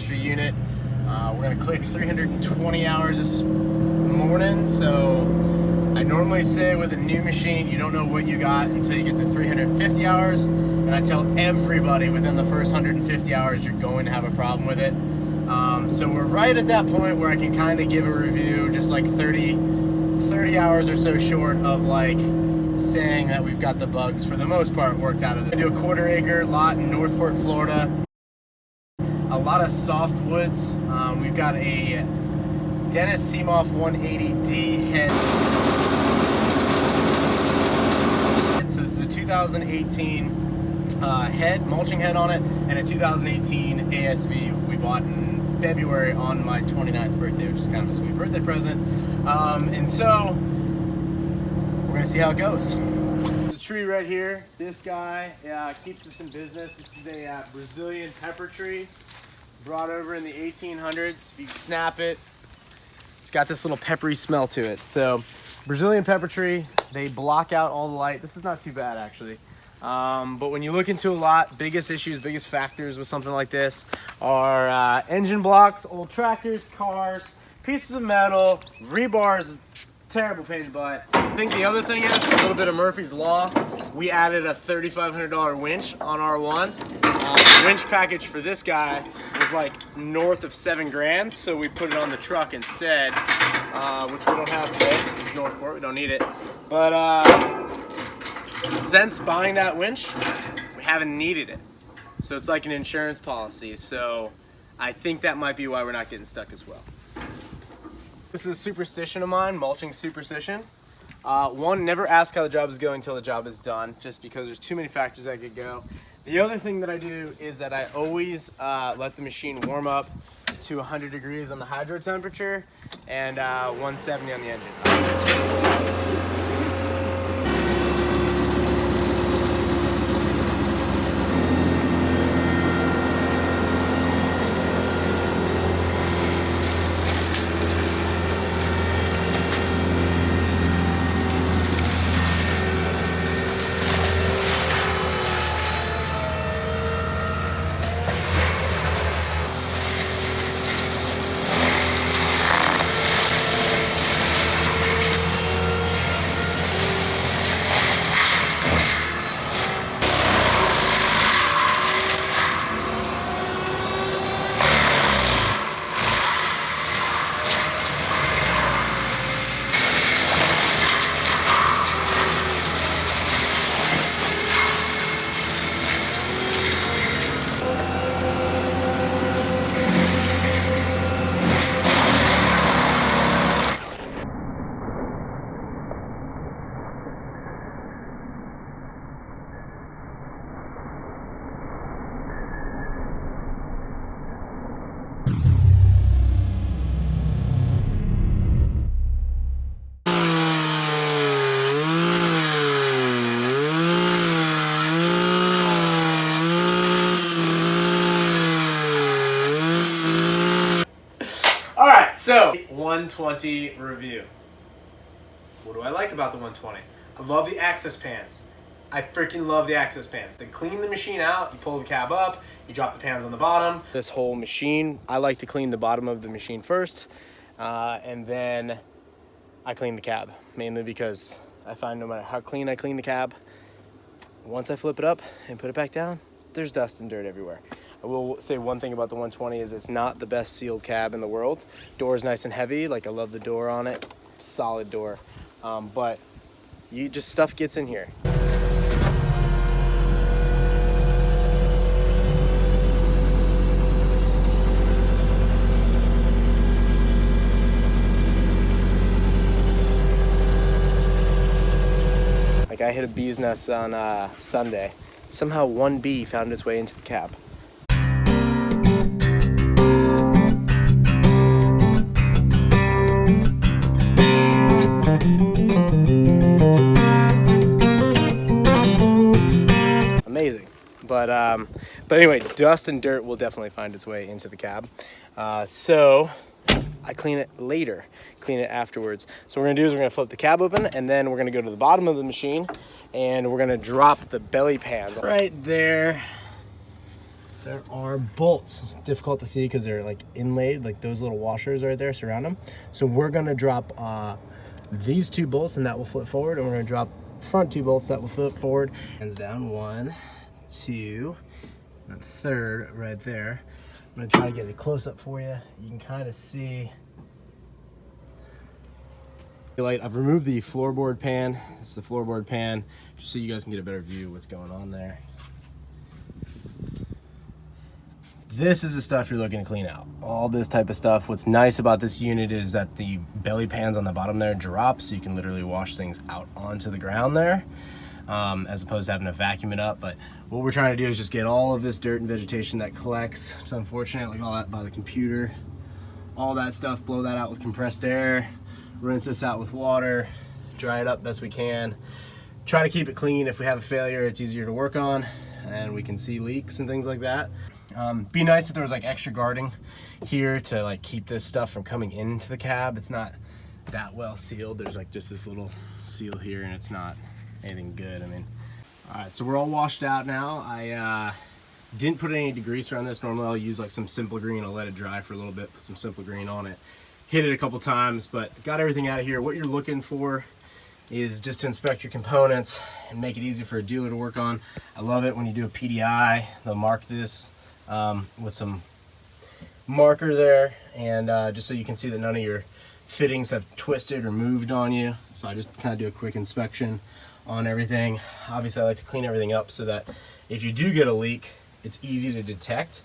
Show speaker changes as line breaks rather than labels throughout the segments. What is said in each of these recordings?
Forestry unit. We're gonna click 320 hours this morning. So I normally say with a new machine, you don't know what you got until you get to 350 hours. And I tell everybody within the first 150 hours, you're going to have a problem with it. So we're right at that point where I can kind of give a review, just like 30 hours or so short of like saying that we've got the bugs for the most part worked out of it. I do a 1/4 acre lot in Northport, Florida. A lot of soft woods. We've got a Dennis Seamoff 180D head. So this is a 2018 head, mulching head on it, and a 2018 ASV we bought in February on my 29th birthday, which is kind of a sweet birthday present. And so we're gonna see how it goes. The tree right here, this guy keeps us in business. This is a Brazilian pepper tree brought over in the 1800s. If you snap it, it's got this little peppery smell to it. So Brazilian pepper tree, they block out all the light. This is not too bad actually. But when you look into a lot, biggest issues, biggest factors with something like this are engine blocks, old tractors, cars, pieces of metal, rebars, terrible pain in the butt. I think the other thing is a little bit of Murphy's Law. We added a $3,500 winch on our one. The winch package for this guy was like north of $7,000, so we put it on the truck instead, which we don't have today. This is Northport, we don't need it. But since buying that winch, we haven't needed it. So it's like an insurance policy. So I think that might be why we're not getting stuck as well. This is a superstition of mine, mulching superstition. One, never ask how the job is going until the job is done, just because there's too many factors that could go. The other thing that I do is that I always let the machine warm up to 100 degrees on the hydro temperature and 170 on the engine. So, 120 review. What do I like about the 120? I love the access pans. I freaking love the access pans. They clean the machine out, you pull the cab up, you drop the pans on the bottom. This whole machine, I like to clean the bottom of the machine first, and then I clean the cab, mainly because I find no matter how clean I clean the cab, once I flip it up and put it back down, there's dust and dirt everywhere. I will say one thing about the 120 is it's not the best sealed cab in the world. Door is nice and heavy, like I love the door on it, solid door. But stuff gets in here. Like I hit a bee's nest on Sunday. Somehow one bee found its way into the cab. Amazing. But anyway, dust and dirt will definitely find its way into the cab. So I clean it later, clean it afterwards. So what we're gonna do is we're gonna flip the cab open, and then we're gonna go to the bottom of the machine and we're gonna drop the belly pans right there. there are bolts. It's difficult to see because they're like inlaid, like those little washers right there surround them. So we're gonna drop these 2 bolts and that will flip forward, and we're gonna drop front 2 bolts that will flip forward. Hands down, 1, 2, and 3rd right there. I'm gonna try to get a close up for you. You can kind of see. I've removed the floorboard pan. This is the floorboard pan, just so you guys can get a better view of what's going on there. This is the stuff you're looking to clean out. All this type of stuff. What's nice about this unit is that the belly pans on the bottom there drop, so you can literally wash things out onto the ground there, as opposed to having to vacuum it up. But what we're trying to do is just get all of this dirt and vegetation that collects. It's unfortunate, like all that by the computer. All that stuff, blow that out with compressed air, rinse this out with water, dry it up best we can. Try to keep it clean. If we have a failure, it's easier to work on, and we can see leaks and things like that. Be nice if there was like extra guarding here to like keep this stuff from coming into the cab. It's not that well sealed. There's like just this little seal here, and it's not anything good. I mean, all right, so we're all washed out now. I didn't put any degreaser on this. Normally I'll use like some Simple Green. I'll let it dry for a little bit, put some Simple Green on it, hit it a couple times, but got everything out of here. What you're looking for is just to inspect your components and make it easy for a dealer to work on. I love it when you do a PDI, they'll mark this with some marker there, and just so you can see that none of your fittings have twisted or moved on you. So I just kind of do a quick inspection on everything. Obviously I like to clean everything up so that if you do get a leak, it's easy to detect.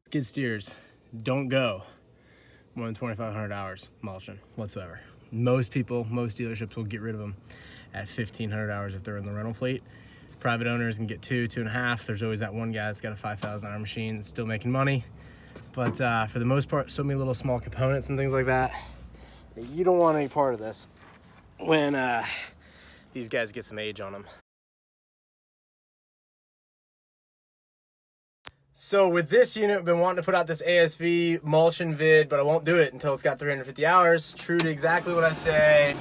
Skid steers don't go more than 2,500 hours mulching whatsoever. Most people, most dealerships will get rid of them at 1,500 hours if they're in the rental fleet. Private owners can get 2.5. There's always that one guy that's got a 5,000 hour machine that's still making money. But for the most part, so many little small components and things like that, you don't want any part of this when these guys get some age on them. So with this unit, I've been wanting to put out this ASV mulching vid, but I won't do it until it's got 350 hours. True to exactly what I say.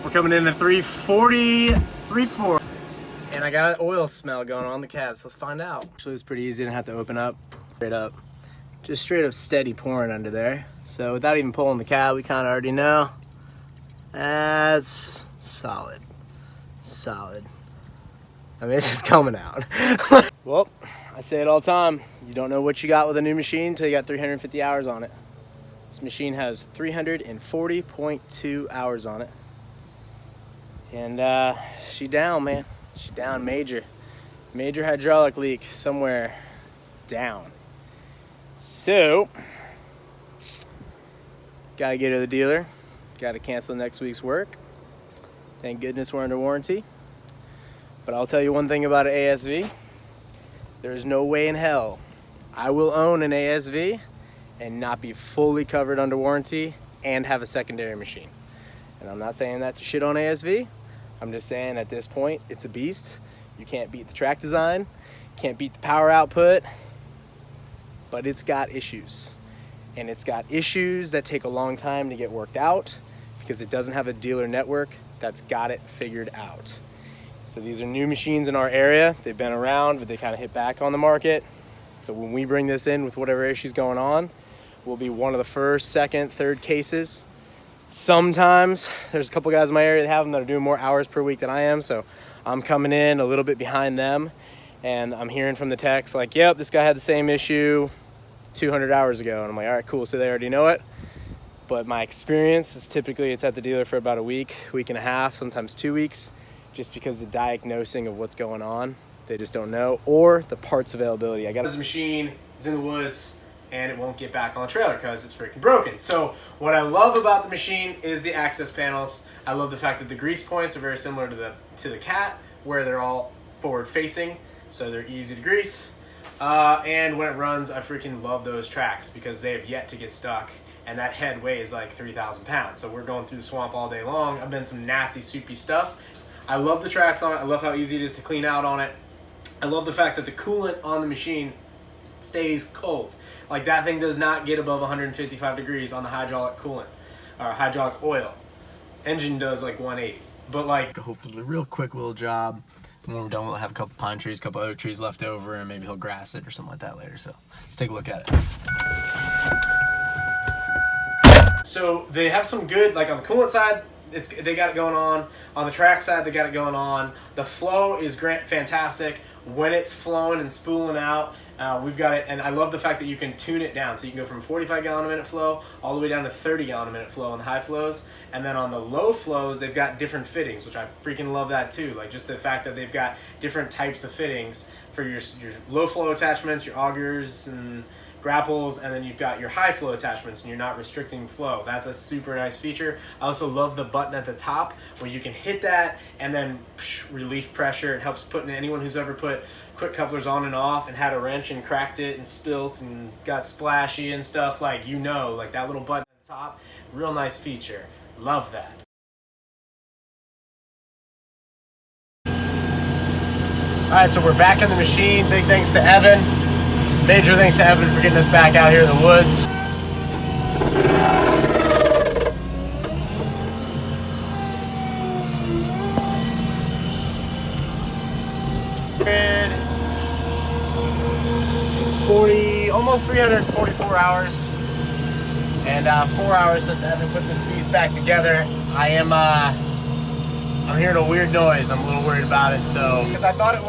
We're coming in at 340, 340. And I got an oil smell going on the cab, so let's find out. Actually, it's pretty easy. I didn't have to open up. Straight up. Just straight up steady pouring under there. So without even pulling the cab, we kind of already know. That's solid. Solid. I mean, it's just coming out. Well, I say it all the time. You don't know what you got with a new machine until you got 350 hours on it. This machine has 340.2 hours on it. And she down, man. She down major. Major hydraulic leak somewhere down. So, gotta get to the dealer. Gotta cancel next week's work. Thank goodness we're under warranty. But I'll tell you one thing about an ASV. There's no way in hell I will own an ASV and not be fully covered under warranty and have a secondary machine. And I'm not saying that to shit on ASV. I'm just saying at this point, it's a beast. You can't beat the track design, can't beat the power output, but it's got issues. And it's got issues that take a long time to get worked out because it doesn't have a dealer network that's got it figured out. So these are new machines in our area. They've been around, but they kind of hit back on the market. So when we bring this in with whatever issues going on, we'll be one of the first, second, third cases. Sometimes there's a couple guys in my area that have them that are doing more hours per week than I am. So I'm coming in a little bit behind them, and I'm hearing from the techs like, yep, this guy had the same issue 200 hours ago. And I'm like, all right, cool. So they already know it. But my experience is typically it's at the dealer for about a week and a half, sometimes 2 weeks, just because the diagnosing of what's going on, they just don't know, or the parts availability. I got this machine, it's in the woods, and it won't get back on the trailer because it's freaking broken. So what I love about the machine is the access panels. I love the fact that the grease points are very similar to the Cat, where they're all forward facing, so they're easy to grease. And when it runs, I freaking love those tracks because they have yet to get stuck. And that head weighs like 3,000 pounds. So we're going through the swamp all day long. I've been some nasty, soupy stuff. I love the tracks on it. I love how easy it is to clean out on it. I love the fact that the coolant on the machine stays cold. Like that thing does not get above 155 degrees on the hydraulic coolant or hydraulic oil. Engine does like 180. but like hopefully a real quick little job. And when we're done, we'll have a couple pine trees, a couple oak trees left over, and maybe he'll grass it or something like that later. So let's take a look at it. So they have some good, like on the coolant side, they got it going on. On the track side, they got it going on. The flow is fantastic. When it's flowing and spooling out, we've got it, and I love the fact that you can tune it down. So you can go from 45 gallon a minute flow all the way down to 30 gallon a minute flow on the high flows. And then on the low flows, they've got different fittings, which I freaking love that too. Like just the fact that they've got different types of fittings for your low flow attachments, your augers and grapples, and then you've got your high flow attachments and you're not restricting flow. That's a super nice feature. I also love the button at the top where you can hit that and then relief pressure. It helps putting anyone who's ever put quick couplers on and off and had a wrench and cracked it and spilt and got splashy and stuff, like, you know, like that little button at the top, real nice feature. Love that. All right, so we're back in the machine. Big thanks to Evan. Major thanks to Evan for getting us back out here in the woods. Almost 344 hours, and 4 hours since Evan put this piece back together. I'm hearing a weird noise. I'm a little worried about it. So, because I thought it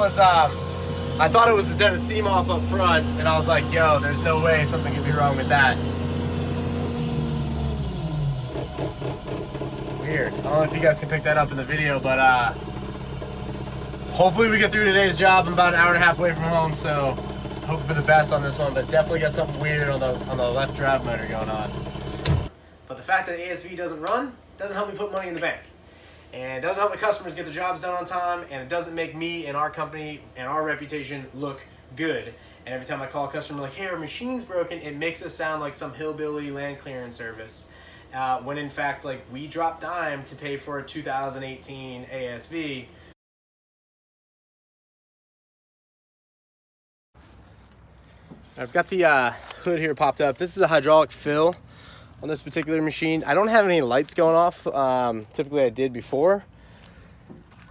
was the dented seam off up front, and I was like, yo, there's no way something could be wrong with that. Weird. I don't know if you guys can pick that up in the video, but hopefully we get through today's job. I'm about an hour and a half away from home, so hope for the best on this one, but definitely got something weird on the left drive motor going on. But the fact that ASV doesn't run doesn't help me put money in the bank. And it doesn't help my customers get the jobs done on time, and it doesn't make me and our company and our reputation look good. And every time I call a customer like, hey, our machine's broken, it makes us sound like some hillbilly land clearance service. When in fact, like, we dropped dime to pay for a 2018 ASV. I've got the hood here popped up. This is the hydraulic fill on this particular machine. I don't have any lights going off. Typically I did before.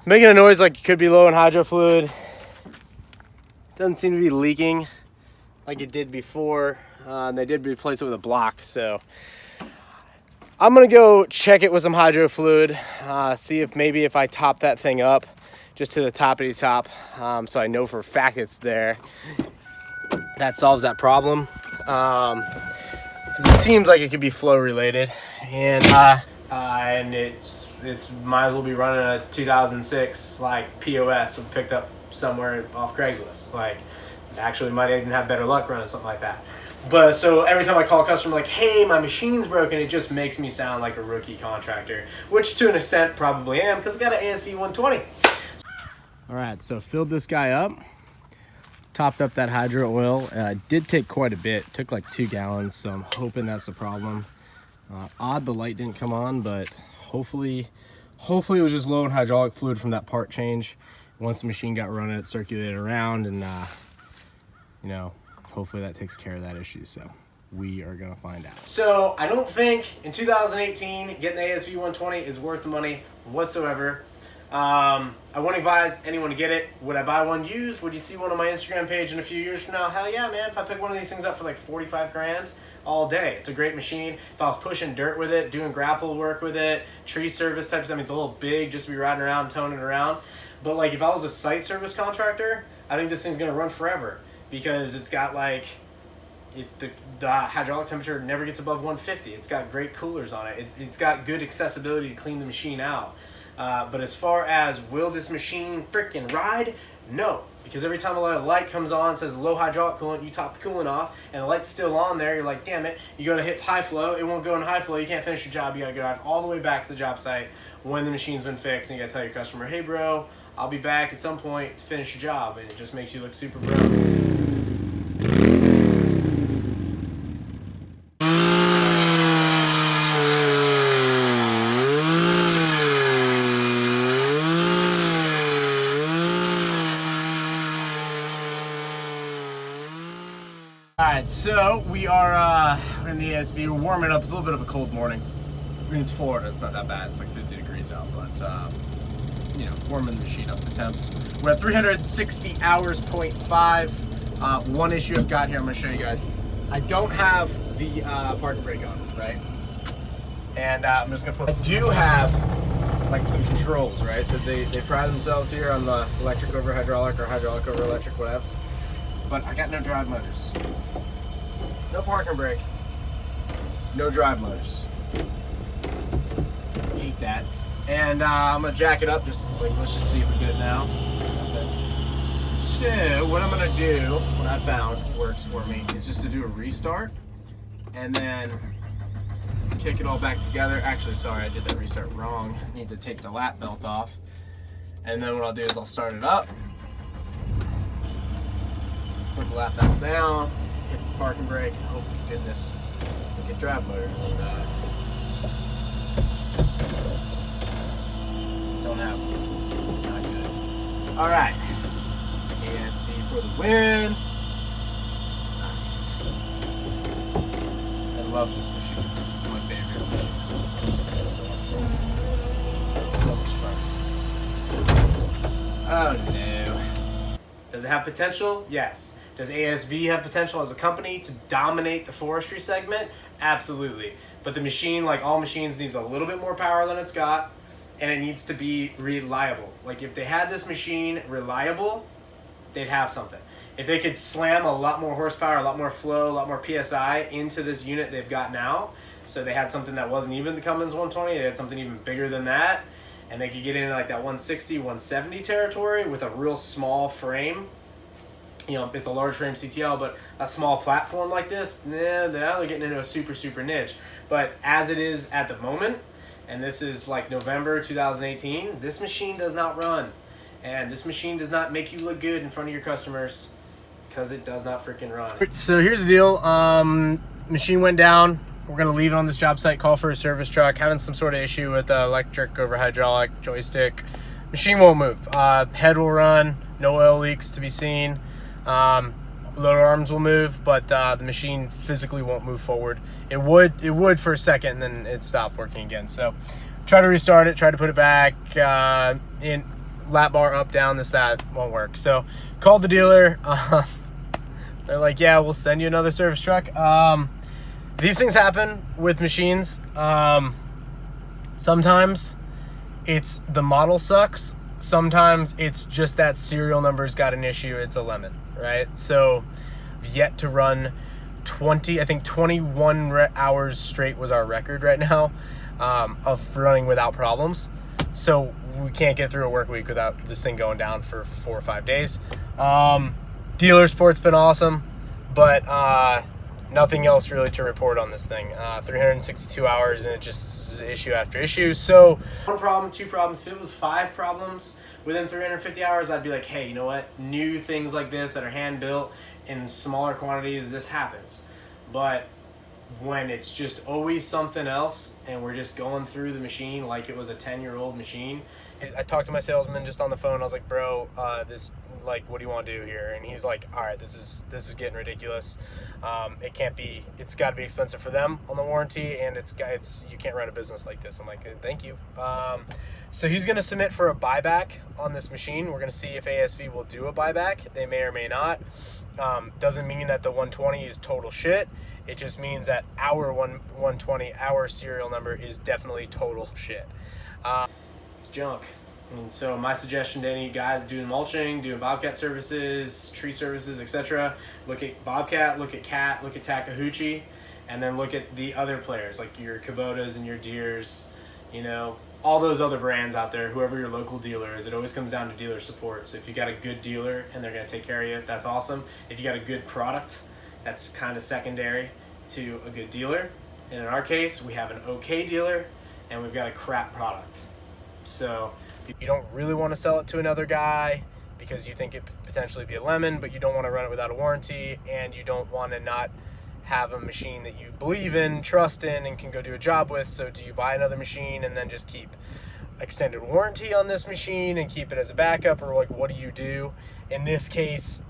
Making a noise like it could be low in hydro fluid. Doesn't seem to be leaking like it did before. And they did replace it with a block. So I'm gonna go check it with some hydro fluid. See if maybe if I top that thing up just to the toppity top. So I know for a fact it's there. That solves that problem, because it seems like it could be flow related, and it's might as well be running a 2006 like POS and picked up somewhere off Craigslist. Like, actually might even have better luck running something like that. But so every time I call a customer like, hey, my machine's broken, it just makes me sound like a rookie contractor, which to an extent probably am, because I got an ASV 120. All right, so filled this guy up. Topped up that hydro oil. Did take quite a bit. Took like 2 gallons, so I'm hoping that's the problem. Odd the light didn't come on, but hopefully it was just low in hydraulic fluid from that part change. Once the machine got running, it circulated around, and you know, hopefully that takes care of that issue. So we are gonna find out. So I don't think in 2018 getting the ASV 120 is worth the money whatsoever. I won't advise anyone to get it. Would I buy one used? Would you see one on my Instagram page in a few years from now? Hell yeah, man. If I pick one of these things up for like 45 grand all day, it's a great machine. If I was pushing dirt with it, doing grapple work with it, tree service types, I mean, it's a little big just to be riding around, toning it around. But like if I was a site service contractor, I think this thing's gonna run forever, because it's got like, the hydraulic temperature never gets above 150. It's got great coolers on it. It's got good accessibility to clean the machine out. But as far as will this machine freaking ride? No, because every time a light comes on, it says low hydraulic coolant, you top the coolant off, and the light's still on there, you're like, damn it, you go to hit high flow, it won't go in high flow, you can't finish your job, you gotta drive all the way back to the job site when the machine's been fixed, and you gotta tell your customer, hey bro, I'll be back at some point to finish your job, and it just makes you look super broke. Alright, so we are in the ASV, we're warming up. It's a little bit of a cold morning. I mean, it's Florida, it's not that bad. It's like 50 degrees out, but you know, warming the machine up to temps. We're at 360 hours, 0.5. One issue I've got here, I'm gonna show you guys. I don't have the park and brake on, right? And I'm just gonna flip. I do have like some controls, right? So they pride themselves here on the electric over hydraulic or hydraulic over electric, whatevs. But I got no drive motors. No park and brake. No drive motors. Hate that. And I'm gonna jack it up, just like, let's just see if we get it now. So what I'm gonna do, what I found works for me, is just to do a restart and then kick it all back together. Actually, sorry, I did that restart wrong. I need to take the lap belt off. And then what I'll do is I'll start it up, put the lap belt down, hit the parking brake, and hope to goodness we get drive motors. And don't have them. Not good. All right. ASV for the win. Nice. I love this machine. This is my favorite machine. This is so much fun. So much fun. Oh no. Does it have potential? Yes. Does ASV have potential as a company to dominate the forestry segment? Absolutely. But the machine, like all machines, needs a little bit more power than it's got, and it needs to be reliable. Like if they had this machine reliable, they'd have something. If they could slam a lot more horsepower, a lot more flow, a lot more PSI into this unit they've got now, so they had something that wasn't even the Cummins 120, they had something even bigger than that, and they could get into like that 160, 170 territory with a real small frame. You know, it's a large frame CTL, but a small platform like this, now they're getting into a super niche. But as it is at the moment, and this is like November 2018, this machine does not run. And this machine does not make you look good in front of your customers because it does not freaking run. So here's the deal. Machine went down. We're going to leave it on this job site, call for a service truck, having some sort of issue with the electric over hydraulic joystick. Machine won't move. Head will run, no oil leaks to be seen. Loader arms will move, but the machine physically won't move forward. It would for a second, and then it stopped working again. So try to restart it, try to put it back in. Lap bar up, down, this, that, won't work. So called the dealer. They're like, yeah, we'll send you another service truck. These things happen with machines. Sometimes it's the model sucks. Sometimes it's just that serial number's got an issue. It's a lemon, right? So I've yet to run 21 hours straight was our record right now of running without problems. So we can't get through a work week without this thing going down for 4 or 5 days. Dealer support's been awesome, but nothing else really to report on this thing. 362 hours and it just issue after issue. So 1 problem, 2 problems. If it was 5 problems within 350 hours, I'd be like, hey, you know what? New things like this that are hand built in smaller quantities, this happens. But when it's just always something else and we're just going through the machine like it was a 10-year-old machine. I talked to my salesman just on the phone. I was like, bro, this, like, what do you want to do here? And he's like, all right, this is getting ridiculous. It can't be, it's got to be expensive for them on the warranty, and you can't run a business like this. I'm like, thank you. So he's going to submit for a buyback on this machine. We're going to see if ASV will do a buyback. They may or may not. Doesn't mean that the 120 is total shit. It just means that our 120, our serial number, is definitely total shit. It's junk. And so my suggestion to any guy doing mulching, doing Bobcat services, tree services, etc., look at Bobcat, look at Cat, look at Takahauchi, and then look at the other players like your Kubotas and your Deeres, you know, all those other brands out there, whoever your local dealer is. It always comes down to dealer support. So if you got a good dealer and they're going to take care of you, that's awesome. If you got a good product, that's kind of secondary to a good dealer. And in our case, we have an okay dealer and we've got a crap product. So you don't really want to sell it to another guy because you think it could potentially be a lemon, but you don't want to run it without a warranty, and you don't want to not have a machine that you believe in, trust in, and can go do a job with. So do you buy another machine and then just keep extended warranty on this machine and keep it as a backup, or like what do you do? In this case,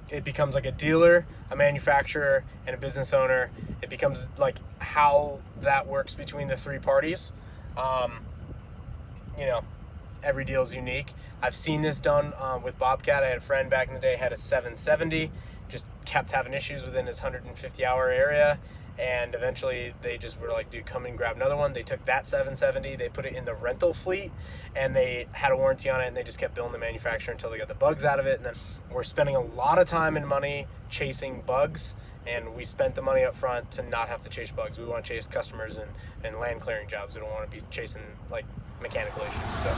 it becomes like a dealer, a manufacturer, and a business owner. It becomes like how that works between the 3 parties. You know, every deal is unique. I've seen this done with Bobcat. I had a friend back in the day had a 770, just kept having issues within his 150 hour area, and eventually they just were like, dude, come and grab another one. They took that 770, they put it in the rental fleet, and they had a warranty on it, and they just kept billing the manufacturer until they got the bugs out of it. And then we're spending a lot of time and money chasing bugs, and we spent the money up front to not have to chase bugs. We want to chase customers and land clearing jobs. We don't want to be chasing like mechanical issues. So